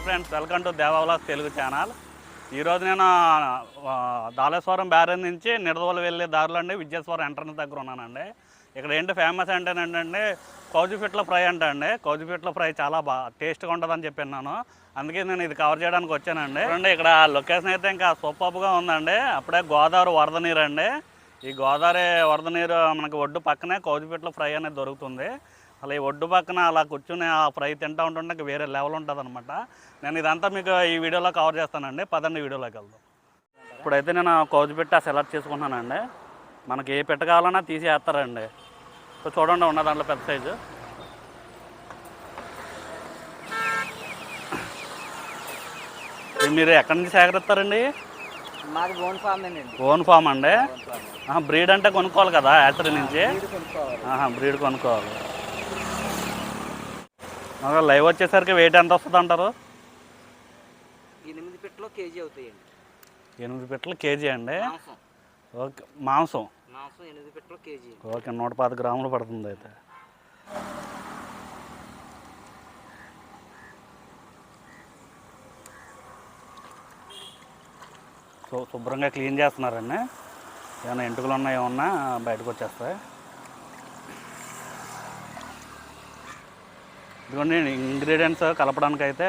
Friends, welcome to దేవావ్లాగ్స్ Telugu channel. ఈరోజు నేను దాలేశ్వరం బ్యారేజ్ నుంచి నిడదవోలు వెళ్ళే దారిలో అండి విజ్జేశ్వరం ఎంట్రన్స్ దగ్గర ఉన్నానండి. ఇక్కడ ఏంటి ఫేమస్ ఏంటంటే కౌజు పిట్ల ఫ్రై అండి. కౌజు పిట్ల ఫ్రై చాలా టేస్ట్గా ఉంటుందని చెప్పిన్నాను. అందుకే నేను ఇది కవర్ చేయడానికి వచ్చానండి. చూడండి, ఇక్కడ లొకేషన్ అయితే ఇంకా సూపర్గా ఉందండి. అప్పుడే గోదావరి వరద నీరు అండి. ఈ గోదావరి వరద నీరు మనకి ఒడ్డు పక్కనే కౌజు పిట్ల ఫ్రై అనేది దొరుకుతుంది. అలా ఈ ఒడ్డు పక్కన అలా కూర్చుని ఆ ఫ్రై తింటూ ఉంటుంటే వేరే లెవెల్ ఉంటుంది అనమాట. నేను ఇదంతా మీకు ఈ వీడియోలో కవర్ చేస్తానండి. పదండి వీడియోలోకి వెళ్దాం. ఇప్పుడైతే నేను కౌజు పిట్ట సెలెక్ట్ చేసుకుంటున్నానండి. మనకి ఏ పిట్ట కావాలన్నా తీసేస్తారండి. సో చూడండి, ఉన్న దాంట్లో పెద్ద సైజు. మీరు ఎక్కడి నుంచి సేకరిస్తారండి? మాది ఓన్ ఫామ్ అండి. ఓన్ ఫామ్ అండి. బ్రీడ్ అంటే కొనుక్కోవాలి కదా యాత్రి నుంచి. బ్రీడ్ కొనుక్కోవాలి. లైవ్ వచ్చేసరికి వెయిట్ ఎంత వస్తుంది అంటారు? 8 పిట్టలు కేజీ అవుతాయండి. 8 పిట్టలు కేజీ అండి. ఓకే, మాంసం 8 పిట్టలు కేజీ. ఓకే, 110 గ్రాములు పడుతుంది అయితే. సో శుభ్రంగా క్లీన్ చేస్తున్నారండి. ఏమైనా ఎంటుకలు ఉన్నా ఏమన్నా బయటకు వచ్చేస్తాయి. ఇదిగోండి, ఇంగ్రీడియంట్స్ కలపడానికి అయితే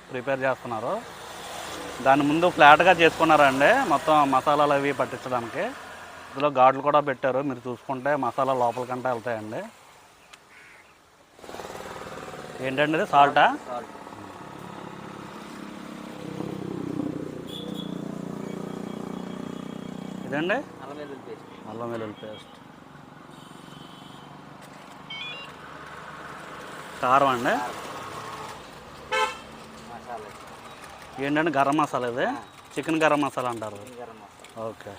ప్రిపేర్ చేస్తున్నారు. దాని ముందు ఫ్లాట్గా చేసుకున్నారండి, మొత్తం మసాలాలు అవి పట్టించడానికి. ఇందులో ఘాట్లు కూడా పెట్టారు. మీరు చూసుకుంటే మసాలా లోపలికంటే వెళ్తాయండి. ఏంటండి ఇది? సాల్టా? ఇదండి అల్లం వెల్లుల్లి పేస్ట్. కారం అండి. ఏంటంటే గరం మసాలా. ఇది చికెన్ గరం మసాలా అంటారు. ఓకే,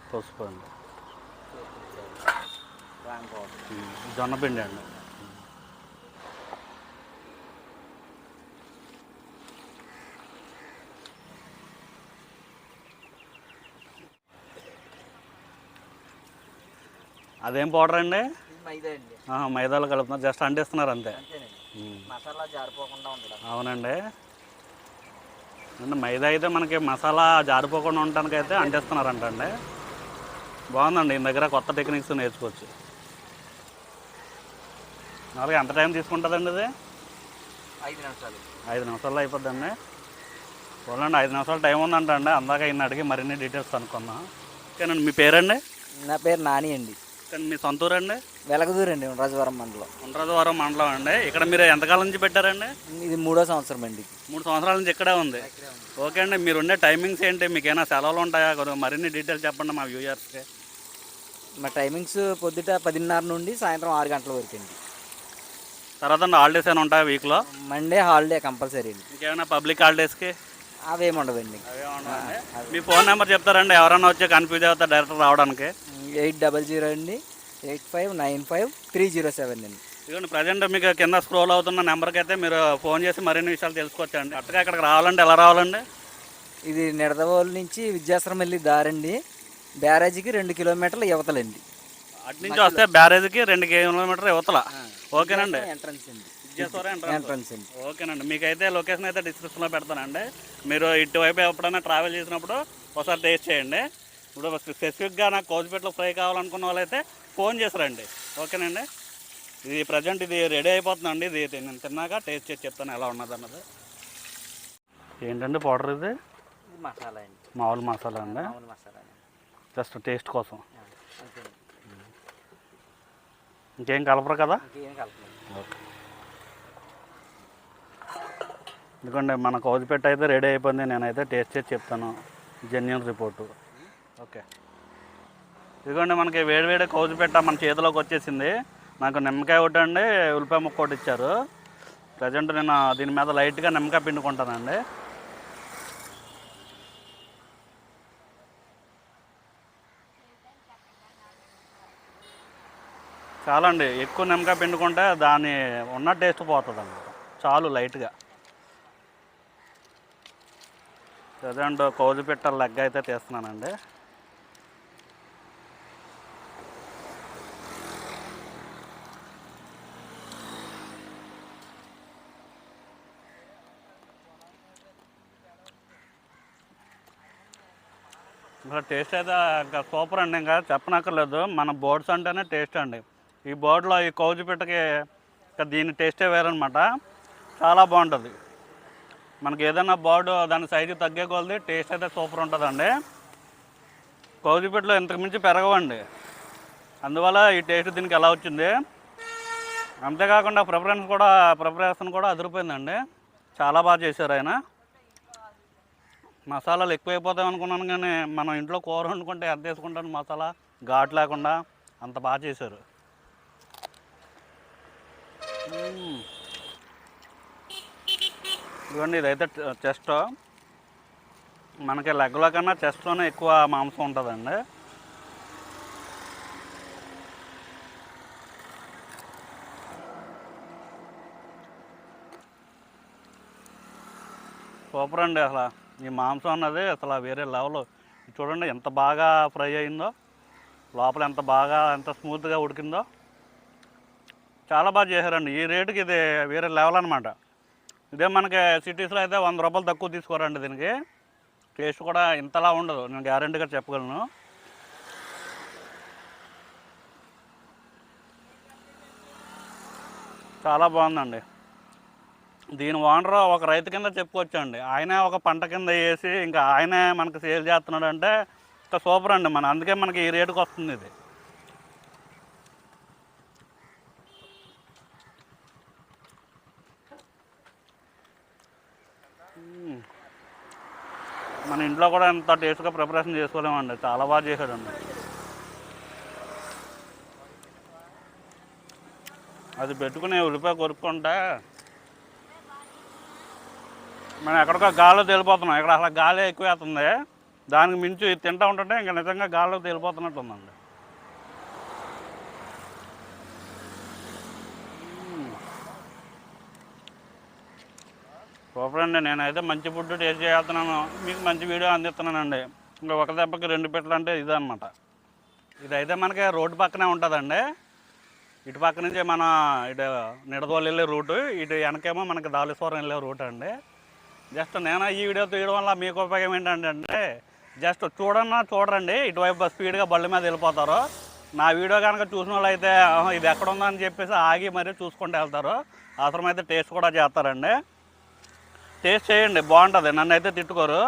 పసుపు అండి. జొన్నపిండి అండి. అదేం పౌడర్ అండి? మైదాలో కలుపుతున్నారు, జస్ట్ అంటిస్తున్నారు అంతే. మసాలా జారిపోకుండా ఉండడం. అవునండి. అంటే మైదా అయితే మనకి మసాలా జారిపోకుండా ఉండటానికి అయితే అంటిస్తున్నారంటండి. బాగుందండి, ఈ దగ్గర కొత్త టెక్నిక్స్ నేర్చుకోవచ్చు. అలాగే ఎంత టైం తీసుకుంటుందండి ఇది? 5 నిమిషాలు. 5 నిమిషాల్లో అయిపోద్దండి. చూడండి, 5 నిమిషాలు టైం ఉందంటండి. అందాక ఈయన అడిగి మరిన్ని డీటెయిల్స్ అనుకున్నాం. ఓకేనండి, మీ పేరండి? నా పేరు నాని అండి. కానీ మీ సొంతూరు అండి? వెలగదూరు అండి, ఉండ్రాజవరం మండలం. ఉండ్రాజవరం మండలం అండి. ఇక్కడ మీరు ఎంతకాలం నుంచి పెట్టారండి? ఇది 3వ సంవత్సరం అండి. 3 సంవత్సరాల నుంచి ఇక్కడే ఉంది. ఓకే అండి, మీరు ఉండే టైమింగ్స్ ఏంటి? మీకు ఏమైనా సెలవులు ఉంటాయా? కొద్దిగా మరిన్ని డీటెయిల్స్ చెప్పండి మా వ్యూయర్స్కి. మా టైమింగ్స్ పొద్దుట 10:30 నుండి సాయంత్రం 6 గంటల వరకు అండి. తర్వాత హాలిడేస్ ఏమైనా ఉంటాయా వీక్లో? మండే హాలిడే కంపల్సరీ అండి. ఇంకేమైనా పబ్లిక్ హాలిడేస్కి? అవేమి ఉండవండి. మీ ఫోన్ నెంబర్ చెప్తారండి, ఎవరైనా వచ్చి కన్ఫ్యూజ్ అవుతారు డైరెక్ట్ రావడానికి? 800 అండి 8595 అండి. ఇదిగోండి, ప్రజెంట్ మీకు కింద స్క్రోల్ అవుతున్న నెంబర్కి అయితే మీరు ఫోన్ చేసి మరిన్ని విషయాలు తెలుసుకోవచ్చండి. కరెక్ట్గా ఇక్కడికి రావాలంటే ఎలా రావాలండి? ఇది నిడదవోలు నుంచి విజ్జేశ్వరం వెళ్ళి దారండి. బ్యారేజీకి 2 కిలోమీటర్ల యువతలండి. అటు నుంచి వస్తే బ్యారేజ్కి 2 కిలోమీటర్ల యువతల. ఓకేనండి, ఎంట్రన్స్ అండి. ఎంట్రన్స్ అండి. ఓకేనండి, మీకైతే లొకేషన్ అయితే డిస్క్రిప్షన్లో పెడతానండి. మీరు ఇటువైపు ఎప్పుడైనా ట్రావెల్ చేసినప్పుడు ఒకసారి టేస్ట్ చేయండి. ఇప్పుడు స్పెసిఫిక్గా నాకు కౌజు పిట్ల ఫ్రై కావాలనుకున్న వాళ్ళైతే ఫోన్ చేసిరండి. ఓకేనండి, ఇది ప్రజెంట్ ఇది రెడీ అయిపోతుందండి. ఇది నేను తిన్నాక టేస్ట్ చేసి చెప్తాను ఎలా ఉన్నది అన్నది. ఏంటండి పౌడర్ ఇది? మసాలా అండి, మామూలు మసాలా అండి. జస్ట్ టేస్ట్ కోసం. ఇంకేం కలపరు కదా? ఓకే, ఎందుకంటే మన కౌజు పిట్ట అయితే రెడీ అయిపోయింది. నేనైతే టేస్ట్ చేసి చెప్తాను, జెన్యూన్ రిపోర్టు. ఓకే, ఇదిగోండి, మనకి వేడివేడి కౌజు పిట్ట మన చేతిలోకి వచ్చేసింది. నాకు నిమ్మకాయ ఒకటి అండి, ఉల్లిపాయ ముక్క ఒకటి ఇచ్చారు. ప్రజెంట్ నేను దీని మీద లైట్గా నిమ్మకాయ పిండుకుంటానండి. చాలండి, ఎక్కువ నిమ్మకాయ పిండుకుంటే దాని ఉన్న టేస్ట్ పోతుంది అన్నమాట. చాలు లైట్గా. ప్రజెంట్ కౌజు పిట్ట లెగ్ అయితే తీస్తున్నానండి. ఇంకా టేస్ట్ అయితే ఇంకా సూపర్ అండి, ఇంకా చెప్పనక్కర్లేదు. మన బోర్డ్స్ అంటేనే టేస్ట్ అండి. ఈ బోర్డులో ఈ కౌజు పిట్టకి ఇంకా దీని టేస్టే వేరనమాట. చాలా బాగుంటుంది. మనకి ఏదైనా బోర్డు దాని సైజు తగ్గే కొలది టేస్ట్ అయితే సూపర్ ఉంటుందండి. కౌజు పిట్టలో ఇంతకు మించి పెరగవండి. అందువల్ల ఈ టేస్ట్ దీనికి ఎలా వచ్చింది. అంతేకాకుండా ప్రిపరేషన్ కూడా అదిరిపోయిందండి. చాలా బాగా చేశారు ఆయన. మసాలాలు ఎక్కువైపోతాయి అనుకున్నాను, కానీ మనం ఇంట్లో కూర వండుకుంటే ఎంత వేసుకుంటాను మసాలా ఘాటు లేకుండా అంత బాగా చేశారు. ఇదిగోండి, ఇదైతే చెస్ట్. మనకి లెగ్లో కన్నా చెస్ట్లోనే ఎక్కువ మాంసం ఉంటుందండి. సూపర్ అండి. అసలు ఈ మాంసం అన్నది అసలు వేరే లెవెల్. చూడండి ఎంత బాగా ఫ్రై అయిందో, లోపల ఎంత స్మూత్గా ఉడికిందో. చాలా బాగా చేశారండి. ఈ రేటుకి ఇది వేరే లెవెల్ అనమాట. ఇదే మనకి సిటీస్లో అయితే 100 రూపాయలు తక్కువ తీసుకోరండి దీనికి. టేస్ట్ కూడా ఇంతలా ఉండదు, నేను గ్యారెంటీగా చెప్పగలను. చాలా బాగుందండి. దీని ఓనర్ ఒక రైతు కింద చెప్పుకోవచ్చండి. ఆయనే ఒక పంట కింద వేసి ఇంకా ఆయనే మనకు సేల్ చేస్తున్నాడు అంటే ఇంకా సూపర్ అండి. అందుకే మనకి ఈ రేటుకి వస్తుంది ఇది. మన ఇంట్లో కూడా ఎంత టేస్ట్గా ప్రిపరేషన్ చేసుకోలేమండి. చాలా బాగా చేశాడండి. అది పెట్టుకుని ఉల్లిపాయ కొరుక్కుంటే మనం ఎక్కడికో గాల్లో తేలిపోతున్నాం. ఇక్కడ అసలు గాలి ఎక్కువ అవుతుంది. దానికి మించి తింటూ ఉంటుంటే ఇంకా నిజంగా గాల్లో తేలిపోతున్నట్టు ఉందండి. సూపర్ అండి. నేనైతే మంచి ఫుడ్ టేస్ట్ చేస్తున్నాను, మీకు మంచి వీడియో అందిస్తున్నానండి. ఇంకా ఒక దెబ్బకి 2 పిట్టలు అంటే ఇదే అనమాట. ఇదైతే మనకి రోడ్డు పక్కనే ఉంటుందండి. ఇటు పక్క నుంచి మన ఇటు నిడదవోలు వెళ్ళే రూటు, ఇటు వెనకేమో మనకి ధాలేశ్వరం వెళ్ళే రూట్ అండి. జస్ట్ నేను ఈ వీడియో తీయడం వల్ల మీకు ఉపయోగం ఏంటంటే, జస్ట్ చూడండి, ఇటువైపు స్పీడ్గా బళ్ళ మీద వెళ్ళిపోతారు. నా వీడియో కనుక చూసిన వాళ్ళు అయితే ఇది ఎక్కడ ఉందని చెప్పేసి ఆగి మరీ చూసుకుంటూ వెళ్తారు. అవసరమైతే టేస్ట్ కూడా చేస్తారండి. టేస్ట్ చేయండి, బాగుంటుంది. నన్ను అయితే తిట్టుకోరు.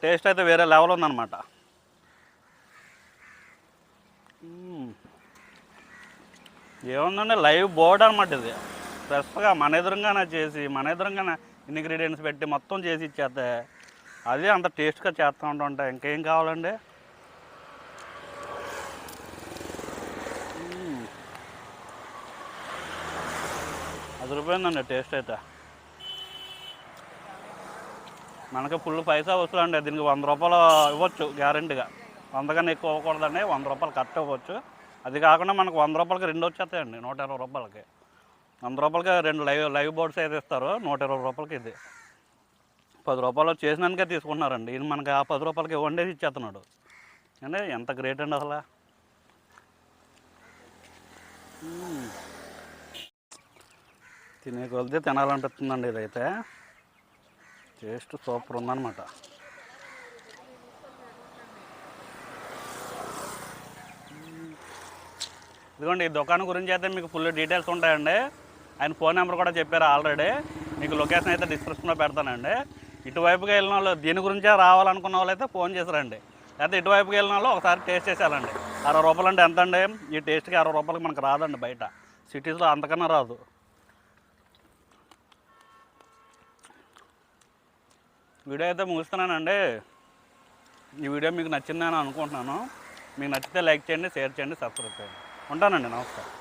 టేస్ట్ అయితే వేరే లెవెల్ ఉందన్నమాట. ఏముందండి, లైవ్ బోర్డ్ అనమాట ఇది. ఫ్రెష్గా మన ఎదురుగానే చేసి, మన ఎదురుగానే ఇంగ్రీడియంట్స్ పెట్టి మొత్తం చేసి ఇచ్చేస్తే అదే అంత టేస్ట్గా చేస్తూ ఉంటుంటే ఇంకేం కావాలండి. అదిరిపోయిందండి టేస్ట్ అయితే. మనకి ఫుల్ పైసా వస్తుందండి. దీనికి 100 రూపాయలు ఇవ్వచ్చు గ్యారెంటీగా. 100 కన్నా ఎక్కువ ఇవ్వకూడదండి, 100 రూపాయలు కరెక్ట్ ఇవ్వచ్చు. అది కాకుండా మనకు 100 రూపాయలకి 2 వచ్చేస్తాయండి. 120 రూపాయలకి 100 రూపాయలకి 2 లైవ్ బోర్డ్స్ అయితే ఇస్తారు. 120 రూపాయలకి ఇది 10 రూపాయలు చేసినందుకే తీసుకుంటున్నారండి. ఇది మనకి ఆ 10 రూపాయలకి వండేసి ఇచ్చేస్తున్నాడు అంటే ఎంత గ్రేట్ అండి అసలు. తినే కొలితే తినాలనిపిస్తుందండి. ఇదైతే టేస్ట్ సూపర్ ఉందన్నమాట. ఇదిగోండి, ఈ దుకాణం గురించి అయితే మీకు ఫుల్ డీటెయిల్స్ ఉంటాయండి. ఆయన ఫోన్ నెంబర్ కూడా చెప్పారు ఆల్రెడీ. మీకు లొకేషన్ అయితే డిస్క్రిప్షన్లో పెడతానండి. ఇటువైపుకి వెళ్ళిన వాళ్ళు, దీని గురించే రావాలనుకున్న వాళ్ళు అయితే ఫోన్ చేశారండి. లేకపోతే ఇటువైపుకి వెళ్ళిన వాళ్ళు ఒకసారి టేస్ట్ చేసేయాలండి. 60 రూపాయలు అంటే ఎంత అండి? ఈ టేస్ట్కి 60 రూపాయలకి మనకు రాదండి బయట. సిటీస్లో అంతకన్నా రాదు. వీడియో అయితే ముగిస్తున్నానండి. ఈ వీడియో మీకు నచ్చిందని అనుకుంటున్నాను. మీకు నచ్చితే లైక్ చేయండి, షేర్ చేయండి, సబ్స్క్రైబ్ చేయండి. ఉంటానండి, నమస్కారం.